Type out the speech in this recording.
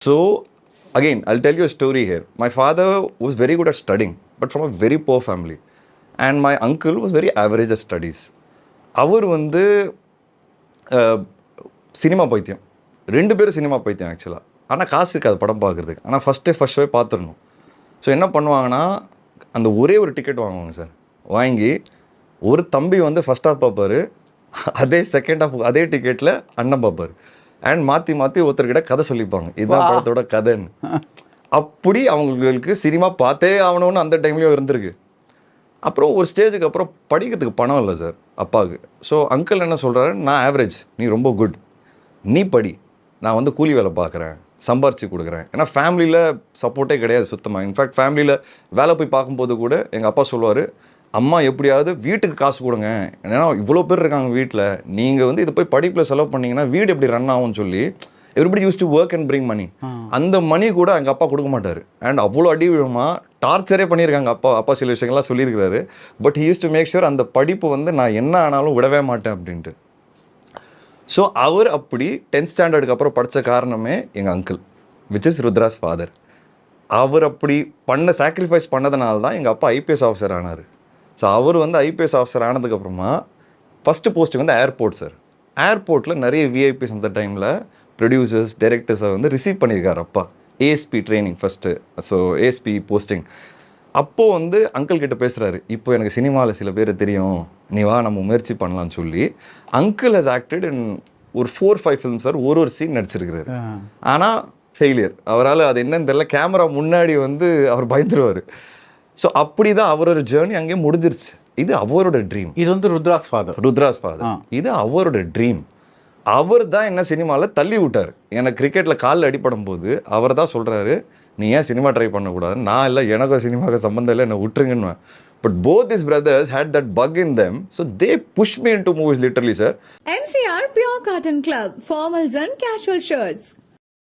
So again, I'll tell you a story here. My father was very good at studying, but from a very poor family. And my uncle was very average at studies. அவர் வந்து cinema பைத்தியம், 2 பேரும் cinema பைத்தியம் ஆக்சுவலாக. ஆனால் காசு இருக்காது படம் பார்க்குறதுக்கு. ஆனால் ஃபஸ்ட் ஷோவே பார்த்துடணும். ஸோ என்ன பண்ணுவாங்கன்னா, அந்த ஒரே ஒரு டிக்கெட் வாங்குவாங்க சார். வாங்கி ஒரு தம்பி வந்து ஃபஸ்ட் ஹாஃப் பார்ப்பார், அதே செகண்ட் ஹாஃப் அதே டிக்கெட்டில் அண்ணன் பார்ப்பார். அண்ட் மாற்றி மாற்றி ஒருத்தர்கிட்ட கதை சொல்லிப்பாங்க, இதுதான் படத்தோட கதைன்னு. அப்படி அவங்களுக்கு சினிமா பார்த்தே ஆகணும்னு அந்த டைம்லேயும் இருந்திருக்கு. அப்புறம் ஒரு ஸ்டேஜுக்கு அப்புறம் படிக்கிறதுக்கு பணம் இல்லை சார் அப்பாவுக்கு. ஸோ அங்கிள் என்ன சொல்கிறாரு, நான் ஆவரேஜ், நீ ரொம்ப குட், நீ படி, நான் வந்து கூலி வேலை பார்க்குறேன், சம்பாரித்து கொடுக்குறேன். ஏன்னா ஃபேமிலியில் சப்போர்ட்டே கிடையாது சுத்தமாக. இன்ஃபேக்ட் ஃபேமிலியில் வேலை போய் பார்க்கும்போது கூட எங்கள் அப்பா சொல்லுவார், அம்மா எப்படியாவது வீட்டுக்கு காசு கொடுங்க, ஏன்னா இவ்வளோ பேர் இருக்காங்க வீட்டில், நீங்கள் வந்து இதை போய் படிப்பில் செலவு பண்ணிங்கன்னா வீடு எப்படி ரன் ஆகும்னு சொல்லி everybody used to work and bring money. அந்த மணி கூட எங்கள் அப்பா கொடுக்க மாட்டார். அண்ட் அவ்வளோ அடி விழுமா டார்ச்சரே பண்ணியிருக்காங்க அப்பா சில விஷயங்கள்லாம் சொல்லியிருக்கிறாரு. But he used to make sure அந்த படிப்பு வந்து நான் என்ன ஆனாலும் விடவே மாட்டேன் அப்படின்ட்டு. ஸோ அவர் அப்படி 10th ஸ்டாண்டர்டுக்கு அப்புறம் படித்த காரணமே எங்கள் uncle, which is Rudra's father. அவர் அப்படி சாக்ரிஃபைஸ் பண்ணதுனால தான் எங்கள் அப்பா ஐபிஎஸ் ஆஃபீஸர் ஆனார். ஸோ அவர் வந்து ஐபிஎஸ் ஆஃபீஸர் ஆனதுக்கப்புறமா ஃபஸ்ட்டு போஸ்டிங் வந்து ஏர்போர்ட் சார். ஏர்போர்ட்டில் நிறைய விஐபிஸ் அந்த டைமில் ப்ரொடியூசர்ஸ் டைரக்டர்ஸை வந்து ரிசீவ் பண்ணியிருக்காரு அப்பா. ASP training first, so ASP posting. அப்போது வந்து அங்கிள் கிட்ட பேசுகிறாரு, இப்போ எனக்கு சினிமாவில் சில பேர் தெரியும், நீ வா நம்ம முயற்சி பண்ணலான்னு சொல்லி. அங்கிள் ஹஸ் ஆக்டட் இன் ஒரு 4-5 ஃபிலிம்ஸ் சார். ஒரு சீன் நடிச்சிருக்கிறாரு. ஆனால் ஃபெயிலியர். அவரால் அது என்னன்னு தெரியல, கேமரா முன்னாடி வந்து அவர் பயந்துருவார். ஸோ அப்படி தான் அவரோட ஜேர்னி அங்கேயே முடிஞ்சிருச்சு. இது அவரோட ட்ரீம். இது வந்து ருத்ராஸ் ஃபாதர். இது அவரோட ட்ரீம். அவர் தான் என்ன சினிமாவில் தள்ளி விட்டார். எனக்கு கிரிக்கெட்டில் காலில் அடிப்படும் போது அவர் தான் சொல்கிறாரு, நீ ஏன் சினிமா ட்ரை பண்ணக்கூடாது, நான் இல்லை, எனக்கும் சினிமாவுக்கு சம்மந்தம் இல்லை, என்னை விட்டுருங்கன்னு. But both these brothers had that bug in them, so they pushed me into movies literally, sir. MCR Pure Cotton Club, formals and casual shirts.